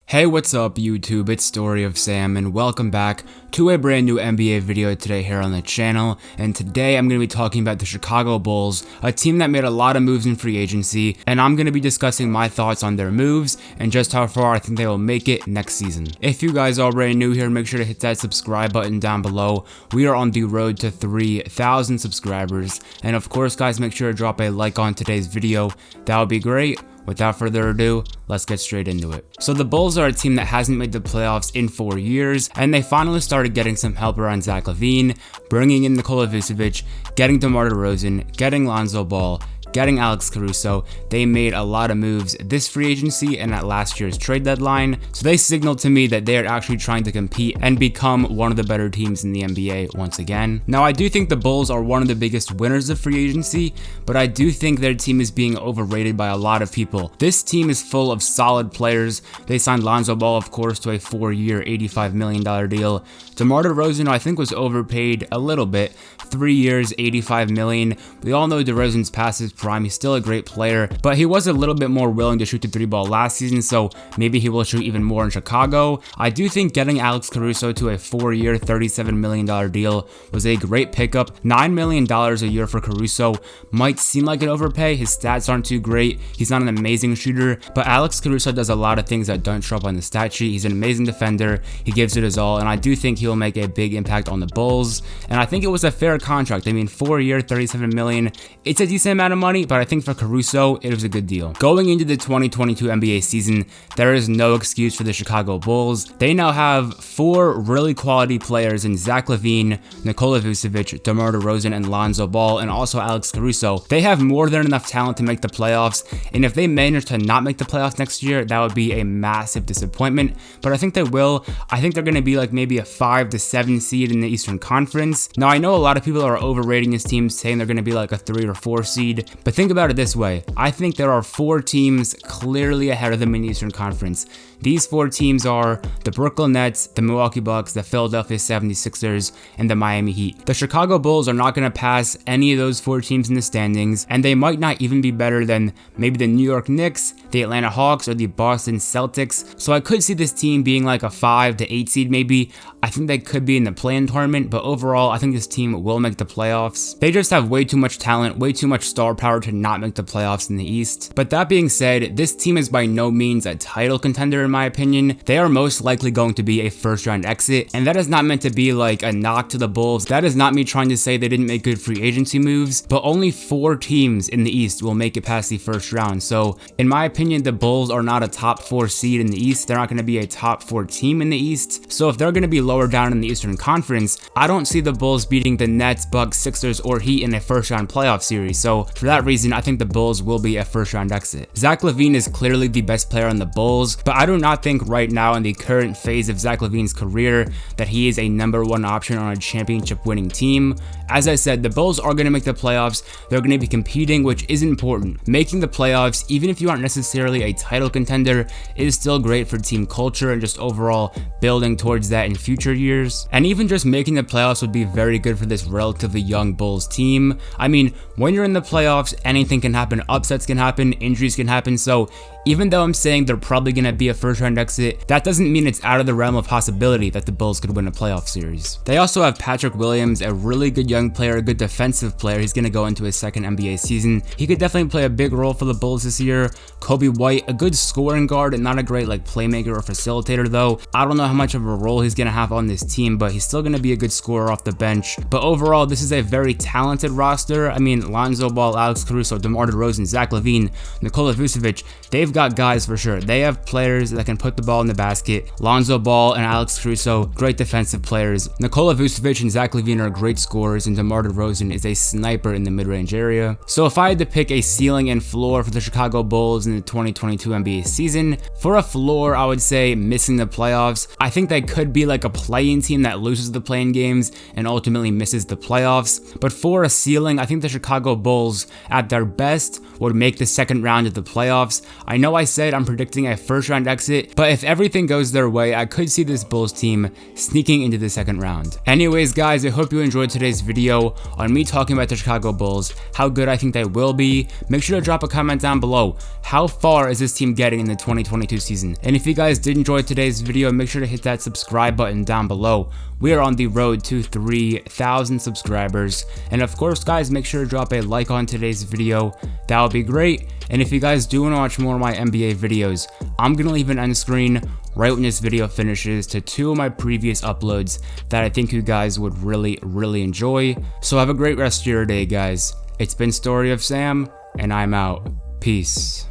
Hey, what's up YouTube, it's Story of Sam and welcome back to a brand new NBA video today here on the channel. And today I'm going to be talking about the Chicago Bulls, a team that made a lot of moves in free agency, and I'm going to be discussing my thoughts on their moves and just how far I think they will make it next season. If you guys are already new here, make sure to hit that subscribe button down below. We are on the road to 3,000 subscribers, and of course guys, make sure to drop a like on today's video. That would be great. Without further ado, let's get straight into it. So the Bulls are a team that hasn't made the playoffs in 4 years, and they finally started getting some help around Zach LaVine, bringing in Nikola Vucevic, getting DeMar DeRozan, getting Lonzo Ball, getting Alex Caruso. They made a lot of moves this free agency and at last year's trade deadline, so they signaled to me that they are actually trying to compete and become one of the better teams in the NBA once again. Now I do think the Bulls are one of the biggest winners of free agency, but I do think their team is being overrated by a lot of people. This team is full of solid players. They signed Lonzo Ball, of course, to a 4-year $85 million deal. DeMar DeRozan I think was overpaid a little bit, 3 years, $85 million. We all know DeRozan's past his prime. He's still a great player, but he was a little bit more willing to shoot the 3-ball last season, so maybe he will shoot even more in Chicago. I do think getting Alex Caruso to a 4-year, $37 million deal was a great pickup. $9 million a year for Caruso might seem like an overpay. His stats aren't too great. He's not an amazing shooter, but Alex Caruso does a lot of things that don't show up on the stat sheet. He's an amazing defender. He gives it his all, and I do think he'll make a big impact on the Bulls, and I think it was a fair contract. I mean, 4-year, $37 million. It's a decent amount of money, but I think for Caruso, it was a good deal. Going into the 2022 NBA season, there is no excuse for the Chicago Bulls. They now have 4 really quality players in Zach LaVine, Nikola Vucevic, DeMar DeRozan, and Lonzo Ball, and also Alex Caruso. They have more than enough talent to make the playoffs, and if they manage to not make the playoffs next year, that would be a massive disappointment, but I think they will. I think they're going to be like maybe a 5 to 7 seed in the Eastern Conference. Now, I know a lot of people are overrating this team, saying they're going to be like a 3 or 4 seed, but think about it this way. I think there are 4 teams clearly ahead of them in the Eastern Conference. These 4 teams are the Brooklyn Nets, the Milwaukee Bucks, the Philadelphia 76ers, and the Miami Heat. The Chicago Bulls are not going to pass any of those 4 teams in the standings, and they might not even be better than maybe the New York Knicks, the Atlanta Hawks, or the Boston Celtics. So I could see this team being like a 5 to 8 seed maybe. I think they could be in the play-in tournament, but overall, I think this team will make the playoffs. They just have way too much talent, way too much star power to not make the playoffs in the East. But that being said, this team is by no means a title contender in my opinion. They are most likely going to be a first-round exit, and that is not meant to be like a knock to the Bulls. That is not me trying to say they didn't make good free agency moves, but only 4 teams in the East will make it past the first round. So in my opinion, the Bulls are not a top 4 seed in the East. They're not going to be a top 4 team in the East. So if they're going to be lower down in the Eastern Conference, I don't see the Bulls beating the Nets, Bucks, Sixers, or Heat in a first-round playoff series. So for that reason, I think the Bulls will be a first-round exit. Zach LaVine is clearly the best player on the Bulls, but I do not think right now in the current phase of Zach LaVine's career that he is a #1 option on a championship winning team. As I said, the Bulls are going to make the playoffs. They're going to be competing, which is important. Making the playoffs, even if you aren't necessarily a title contender, is still great for team culture and just overall building towards that in future years. And even just making the playoffs would be very good for this relatively young Bulls team. I mean, when you're in the playoffs, anything can happen. Upsets can happen, injuries can happen, so even though I'm saying they're probably going to be a first-round exit, that doesn't mean it's out of the realm of possibility that the Bulls could win a playoff series. They also have Patrick Williams, a really good young player, a good defensive player. He's going to go into his second NBA season. He could definitely play a big role for the Bulls this year. Kobe White, a good scoring guard and not a great like playmaker or facilitator though. I don't know how much of a role he's going to have on this team, but he's still going to be a good scorer off the bench. But overall, this is a very talented roster. I mean, Lonzo Ball, Alex Caruso, DeMar DeRozan, Zach LaVine, Nikola Vucevic, they've got guys for sure. They have players that can put the ball in the basket. Lonzo Ball and Alex Caruso, great defensive players. Nikola Vucevic and Zach LaVine are great scorers, and DeMar DeRozan is a sniper in the mid-range area. So if I had to pick a ceiling and floor for the Chicago Bulls in the 2022 NBA season, for a floor, I would say missing the playoffs. I think they could be like a play-in team that loses the play-in games and ultimately misses the playoffs. But for a ceiling, I think the Chicago Bulls at their best would make the second round of the playoffs. I know I said I'm predicting a first round exit, but if everything goes their way, I could see this Bulls team sneaking into the second round. Anyways guys, I hope you enjoyed today's video on me talking about the Chicago Bulls, how good I think they will be. Make sure to drop a comment down below. How far is this team getting in the 2022 season? And if you guys did enjoy today's video, make sure to hit that subscribe button down below. We are on the road to 3,000 subscribers. And of course guys, make sure to drop a like on today's video. That would be great. And if you guys do want to watch more of my NBA videos, I'm going to leave an end screen right when this video finishes to 2 of my previous uploads that I think you guys would really enjoy. So have a great rest of your day guys. It's been Story of Sam, and I'm out. Peace.